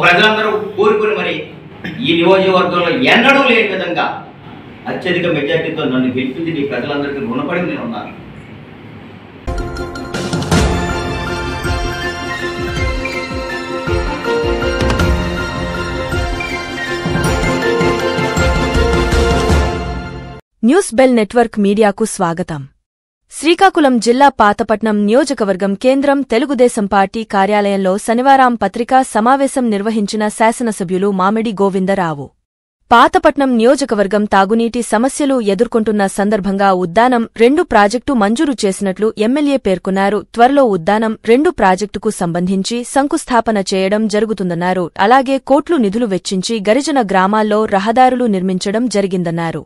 ప్రజలందరూ కోరుకుని మరి ఈ నియోజకవర్గంలో ఎన్నడూ లేని విధంగా అత్యధిక మెజార్టీతో నన్ను గెలిపించి నీ ప్రజలందరికీ రుణపడి నేను ఉన్నాను. న్యూస్ బెల్ నెట్వర్క్ మీడియాకు స్వాగతం. శ్రీకాకుళం జిల్లా పాతపట్నం నియోజకవర్గం కేంద్రం తెలుగుదేశం పార్టీ కార్యాలయంలో శనివారం పత్రికా సమావేశం నిర్వహించిన శాసనసభ్యులు మామిడి గోవిందరావు. పాతపట్నం నియోజకవర్గం తాగునీటి సమస్యలు ఎదుర్కొంటున్న సందర్భంగా ఉద్దానం 2 ప్రాజెక్టు మంజూరు చేసినట్లు ఎమ్మెల్యే పేర్కొన్నారు. త్వరలో ఉద్దానం 2 ప్రాజెక్టుకు సంబంధించి శంకుస్థాపన చేయడం జరుగుతుందన్నారు. అలాగే కోట్లు నిధులు వెచ్చించి గిరిజన గ్రామాల్లో రహదారులు నిర్మించడం జరిగిందన్నారు.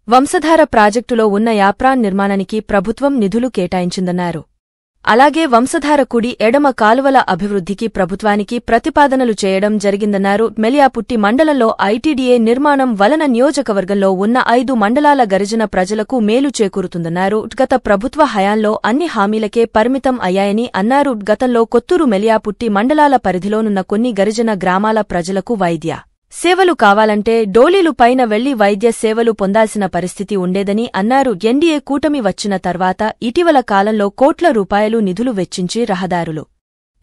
వంశధార ప్రాజెక్టులో ఉన్న యాప్రాన్ నిర్మాణానికి ప్రభుత్వం నిధులు కేటాయించిందన్నారు. అలాగే వంశధార కుడి ఎడమ కాలువల అభివృద్ధికి ప్రభుత్వానికి ప్రతిపాదనలు చేయడం జరిగిందన్నారు. మెలియాపుట్టి మండలంలో ఐటీడీఏ నిర్మాణం వలన నియోజకవర్గంలో ఉన్న 5 మండలాల గిరిజన ప్రజలకు మేలు చేకూరుతుందన్నారు. గత ప్రభుత్వ హయాంలో అన్ని హామీలకే పరిమితం అయ్యాయని అన్నారు. గతంలో కొత్తూరు మెలియాపుట్టి మండలాల పరిధిలోనున్న కొన్ని గిరిజన గ్రామాల ప్రజలకు వైద్య సేవలు కావాలంటే డోలీలు పైన వెళ్లి వైద్య సేవలు పొందాల్సిన పరిస్థితి ఉండేదని అన్నారు. ఎన్డీఏ కూటమి వచ్చిన తర్వాత ఇటీవల కాలంలో కోట్ల రూపాయలు నిధులు వెచ్చించి రహదారులు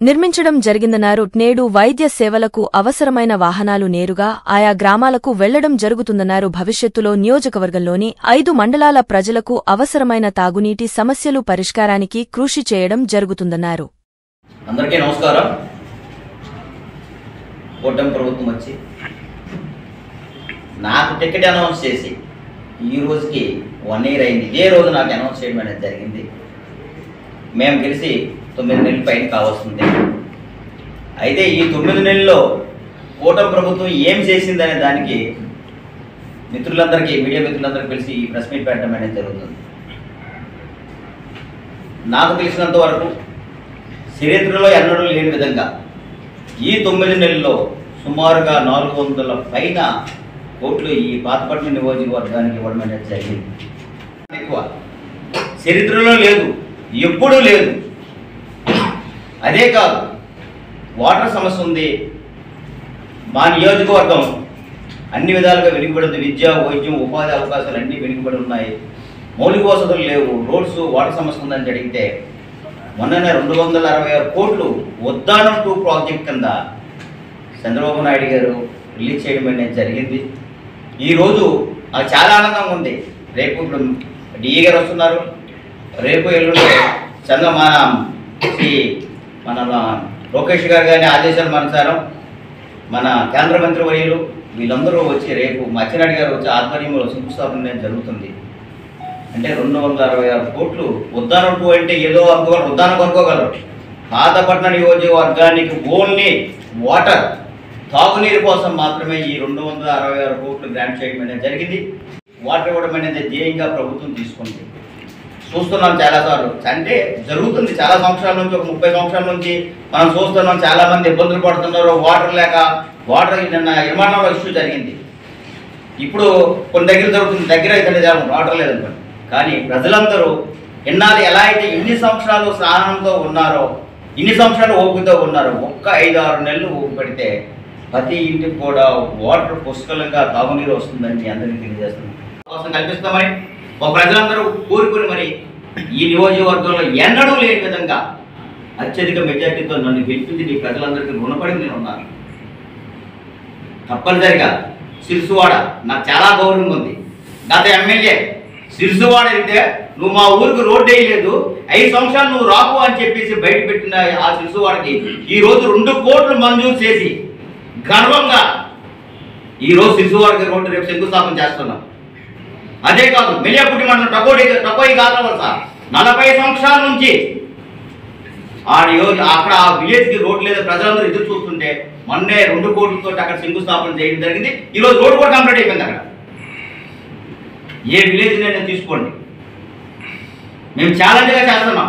నిర్మించడం జరిగిందన్నారు. నేడు వైద్య సేవలకు అవసరమైన వాహనాలు నేరుగా ఆయా గ్రామాలకు వెళ్లడం జరుగుతుందన్నారు. భవిష్యత్తులో నియోజకవర్గంలోని 5 మండలాల ప్రజలకు అవసరమైన తాగునీటి సమస్యలు పరిష్కారానికి కృషి చేయడం జరుగుతుందన్నారు. అందరికీ నమస్కారం. కూటమి ప్రభుత్వం వచ్చి నాకు టికెట్ అనౌన్స్ చేసి ఈ రోజుకి 1 year అయింది. ఇదే రోజు నాకు అనౌన్స్ చేయడం అనేది జరిగింది. మేము గెలిచి 9 నెలల పైన కావస్తుంది. అయితే ఈ 9 నెలల్లో కూటమి ప్రభుత్వం ఏం చేసిందనే దానికి మిత్రులందరికీ మీడియా మిత్రులందరికీ కలిసి ఈ ప్రెస్ మీట్ పెట్టడం అనేది జరుగుతుంది. నాకు తెలిసినంత వరకు చరిత్రలో ఎన్నడూ లేని విధంగా ఈ 9 నెలల్లో సుమారుగా 400 పైన కోట్లు ఈ పాతపట్నం నియోజకవర్గానికి ఇవ్వడం అనేది జరిగింది. ఎక్కువ చరిత్రలో లేదు, ఎప్పుడూ లేదు. అదే కాదు, వాటర్ సమస్య ఉంది. మా నియోజకవర్గం అన్ని విధాలుగా వెనుకబడింది. విద్య, వైద్యం, ఉపాధి అవకాశాలు అన్నీ వెనుకబడి ఉన్నాయి. మౌలిక వసతులు లేవు. రోడ్స్, వాటర్ సమస్య ఉందని అడిగితే మొన్ననే 266 కోట్లు ఉద్దానం 2 ప్రాజెక్ట్ కింద చంద్రబాబు నాయుడు గారు రిలీజ్ చేయడం అనేది జరిగింది. ఈరోజు నాకు చాలా ఆనందంగా ఉంది. రేపు ఇప్పుడు డిఈ గారు వస్తున్నారు. రేపు ఎల్లుండి మన లోకేష్ గారు కానీ ఆదేశాల అనుసారం మన కేంద్ర మంత్రి వర్యులు వీళ్ళందరూ వచ్చి రేపు మచ్చినాయుడు గారు వచ్చి ఆధ్వర్యంలో శంకుస్థాపన అనేది జరుగుతుంది. అంటే 266 కోట్లు ఉద్దానం 2 అంటే ఏదో అనుకోగలరు, ఉద్దానం కొనుక్కోగలరు. పాతపట్నం నియోజకవర్గానికి ఓన్లీ వాటర్ తాగునీరు కోసం మాత్రమే ఈ 266 కోట్లు గ్రాంట్ చేయడం అనేది జరిగింది. వాటర్ ఇవ్వడం అనేది ధ్యేయంగా ప్రభుత్వం తీసుకుంది. చూస్తున్నాం చాలాసార్లు, అంటే జరుగుతుంది చాలా సంవత్సరాల నుంచి, ఒక 30 సంవత్సరాల నుంచి మనం చూస్తున్నాం. చాలామంది ఇబ్బందులు పడుతున్నారు వాటర్ లేక. వాటర్ నిన్న నిర్మాణంలో ఇష్యూ జరిగింది. ఇప్పుడు కొన్ని దగ్గర జరుగుతుంది, దగ్గర అయితే వాటర్ లేదనుకోండి. కానీ ప్రజలందరూ ఎన్నాళ్ళు ఎలా అయితే ఇన్ని సంవత్సరాలు స్నానంతో ఉన్నారో, ఇన్ని సంవత్సరాలు ఓపికతో ఉన్నారో, ఒక్క 5-6 నెలలు ఓపిక పెడితే ప్రతి ఇంటికి కూడా వాటర్ పుష్కలంగా తాగునీరు వస్తుందని మీ అందరికీ తెలియజేస్తున్నాం. కోసం కల్పిస్తామని ఒక ప్రజలందరూ కోరుకుని మరి ఈ నియోజకవర్గంలో ఎన్నడూ లేని విధంగా అత్యధిక మెజార్టీతో నన్ను గెలిపించి నీ ప్రజలందరికీ రుణపడి నేను ఉన్నాను. తప్పనిసరిగా సిరిసువాడ నాకు చాలా గౌరవంగా ఉంది. గత ఎమ్మెల్యే సిరిసువాడ అయితే నువ్వు మా ఊరికి రోడ్డు వేయలేదు, 5 సంవత్సరాలు నువ్వు రాకు అని చెప్పేసి బయట పెట్టిన ఆ సిరిసువాడకి ఈరోజు 2 కోట్లు మంజూరు చేసి గర్వంగా ఈరోజు సిరిసువాడకి రోడ్డు రేపు శంకుస్థాపన చేస్తున్నాం. అదే కాదు, మెలియాపుట్టి మండలం టకోయి గాత్రవలస 40 సంవత్సరాల నుంచి అక్కడ ఆ విలేజ్కి రోడ్డు లేదా ప్రజలందరూ ఎదురు చూస్తుంటే మొన్నే 2 కోట్లతో అక్కడ శంకుస్థాపన చేయడం జరిగింది. ఈరోజు రోడ్డు కూడా కంప్లీట్ అయిపోయింది. అక్కడ ఏ విలేజ్ నేను తీసుకోండి, మేము ఛాలెంజ్గా చేస్తున్నాం.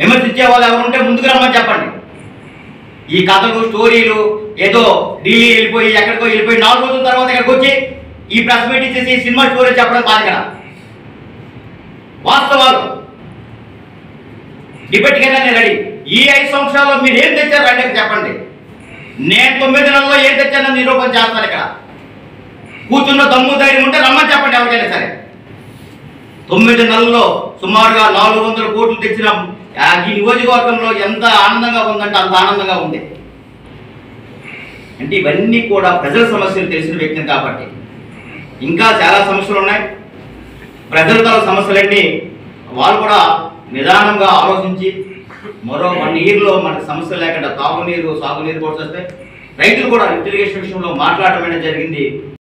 విమర్శించే వాళ్ళు ఎవరు ఉంటే ముందుకు రమ్మని చెప్పండి. ఈ కథలు స్టోరీలు ఏదో ఢిల్లీ వెళ్ళిపోయి ఎక్కడికో వెళ్ళిపోయి 4 రోజుల తర్వాత ఇక్కడికి వచ్చి ఈ ప్రెస్ మీట్ ఇచ్చేసి సినిమా స్టోరీ చెప్పడం కాదు. ఇక్కడ వాస్తవాలు డిబేట్ కింద రెడీ. ఈ 5 సంవత్సరాల్లో మీరు ఏం తెచ్చారు అంటే చెప్పండి. నేను 9 నెలల్లో ఏం తెచ్చానో నిరూపణ చేస్తాను. ఇక్కడ కూర్చున్న దమ్ము ధైర్యం ఉంటే రమ్మని చెప్పండి ఎవరికైనా సరే. 9 నెలల్లో సుమారుగా 400 కోట్లు తెచ్చిన ఈ నియోజకవర్గంలో ఎంత ఆనందంగా ఉందంటే అంత ఆనందంగా ఉంది. అంటే ఇవన్నీ కూడా ప్రజల సమస్యలు తెలిసిన వ్యక్తిని కాబట్టి. ఇంకా చాలా సమస్యలు ఉన్నాయి. ప్రజల తల సమస్యలన్నీ వాళ్ళు కూడా నిదానంగా ఆలోచించి మరో 1 ఇయర్లో మనకు సమస్యలు లేకుండా తాగునీరు సాగునీరు కూడా వస్తే రైతులు కూడా ఇరిగేషన్ విషయంలో మాట్లాడటం అనేది జరిగింది.